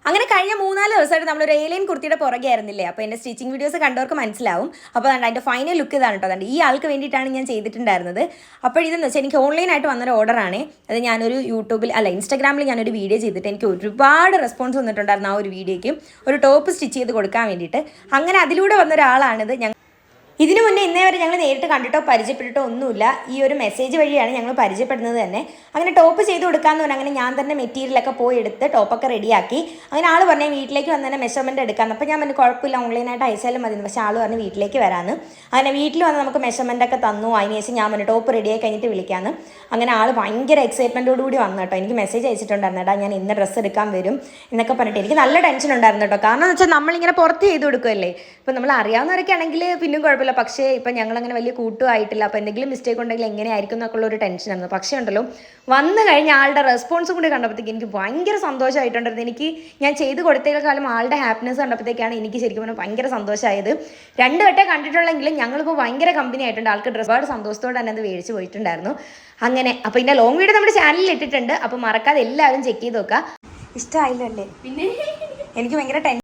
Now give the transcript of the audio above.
അങ്ങനെ കഴിഞ്ഞ 3-4 ദിവസമായിട്ട് നമ്മളൊരു ഏലിയൻ കുർത്തിയുടെ പുറകെ ആയിരുന്നില്ലേ. അപ്പോൾ എൻ്റെ സ്റ്റിച്ചിങ് വീഡിയോസ് കണ്ടവർക്ക് മനസ്സിലാവും. അപ്പോൾ അതിൻ്റെ ഫൈനൽ ലുക്ക് ഇതാണ് കേട്ടോ. ഈ ആൾക്ക് വേണ്ടിയിട്ടാണ് ഞാൻ ചെയ്തിട്ടുണ്ടായിരുന്നത്. അപ്പോൾ ഇതെന്ന് വെച്ചാൽ എനിക്ക് ഓൺലൈനായിട്ട് വന്നൊരു ഓർഡറാണ്. അത് ഞാനൊരു യൂട്യൂബിൽ ഇൻസ്റ്റാഗ്രാമിൽ ഞാനൊരു വീഡിയോ ചെയ്തിട്ട് എനിക്ക് ഒരുപാട് റെസ്പോൺസ് വന്നിട്ടുണ്ടായിരുന്നു ആ ഒരു വീഡിയോയ്ക്ക്. ഒരു ടോപ്പ് സ്റ്റിച്ച് ചെയ്ത് കൊടുക്കാൻ വേണ്ടിയിട്ട്. അങ്ങനെ അതിലൂടെ വന്ന ഒരാളാണിത്. ഇതിനു മുന്നേ ഇന്നേ വരെ ഞങ്ങൾ നേരിട്ട് കണ്ടിട്ടോ പരിചയപ്പെട്ടിട്ടോ ഒന്നുമില്ല. ഈ ഒരു മെസ്സേജ് വഴിയാണ് ഞങ്ങൾ പരിചയപ്പെടുന്നത് തന്നെ. അങ്ങനെ ടോപ്പ് ചെയ്ത് കൊടുക്കാമെന്ന് പറഞ്ഞാൽ അങ്ങനെ ഞാൻ തന്നെ മെറ്റീരിയലൊക്കെ പോയി എടുത്ത് ടോപ്പൊക്കെ റെഡിയാക്കി. അങ്ങനെ ആൾ പറഞ്ഞു വീട്ടിലേക്ക് വന്ന് തന്നെ മെഷർമെൻറ്റ് എടുക്കാമെന്ന്. അപ്പോൾ ഞാൻ പറഞ്ഞു കുഴപ്പമില്ല, ഓൺലൈനായിട്ട് അയച്ചാലും മതി. പക്ഷേ ആൾ പറഞ്ഞ് വീട്ടിലേക്ക് വരാമെന്ന്. അങ്ങനെ വീട്ടിൽ വന്ന് നമുക്ക് മെഷർമെൻറ്റൊക്കെ തന്നു. അതിന് ശേഷം ഞാൻ പറഞ്ഞു ടോപ്പ് റെഡിയായി കഴിഞ്ഞിട്ട് വിളിക്കാമെന്ന്. അങ്ങനെ ആൾ ഭയങ്കര എക്സൈറ്റ്മെൻറ്റോടുകൂടി വന്നു കേട്ടോ. എനിക്ക് മെസ്സേജ് അയച്ചിട്ടുണ്ടായിരുന്നു, കേട്ടോ ഞാൻ ഇന്ന് ഡ്രസ്സ് എടുക്കാൻ വരും എന്നൊക്കെ പറഞ്ഞിട്ട്. എനിക്ക് നല്ല ടെൻഷൻ ഉണ്ടായിരുന്നു കേട്ടോ. കാരണം എന്ന് വെച്ചാൽ നമ്മളിങ്ങനെ പുറത്ത് ചെയ്ത് കൊടുക്കുമല്ലേ. ഇപ്പോൾ നമ്മൾ അറിയാവുന്നവരൊക്കെ ആണെങ്കിൽ പിന്നും കുഴപ്പമില്ല. പക്ഷേ ഇപ്പം ഞങ്ങളങ്ങനെ വലിയ കൂട്ടുമായിട്ടില്ല. അപ്പോൾ എന്തെങ്കിലും മിസ്റ്റേക്ക് ഉണ്ടെങ്കിൽ എങ്ങനെയായിരിക്കും എന്നൊക്കെ ഉള്ളൊരു ടെൻഷനായിരുന്നു. പക്ഷേ ഉണ്ടല്ലോ വന്നു കഴിഞ്ഞ ആളുടെ റെസ്പോൺസും കൂടി കണ്ടപ്പോഴത്തേക്ക് എനിക്ക് ഭയങ്കര സന്തോഷമായിട്ടുണ്ടായിരുന്നു. എനിക്ക് ഞാൻ ചെയ്ത് കൊടുത്തതിനേക്കാളും ആളുടെ ഹാപ്പിനെസ് കണ്ടപ്പോഴത്തേക്കാണ് എനിക്ക് ശരിക്കും പറഞ്ഞാൽ ഭയങ്കര സന്തോഷമായത്. 2 വട്ടം കണ്ടിട്ടുള്ളെങ്കിലും ഞങ്ങളിപ്പോൾ ഭയങ്കര കമ്പനി ആയിട്ടുണ്ട്. ആൾക്ക് ഡ്രസ് ഒരുപാട് സന്തോഷത്തോടെ തന്നെ അത് മേടിച്ച് പോയിട്ടുണ്ടായിരുന്നു. അങ്ങനെ അപ്പോൾ ഇതിൻ്റെ ലോങ് വീഡിയോ നമ്മുടെ ചാനലിൽ ഇട്ടിട്ടുണ്ട്. അപ്പോൾ മറക്കാതെ എല്ലാവരും ചെക്ക് ചെയ്ത് നോക്കുക. ഇഷ്ടമായില്ലല്ലേ? പിന്നെ എനിക്ക് ഭയങ്കര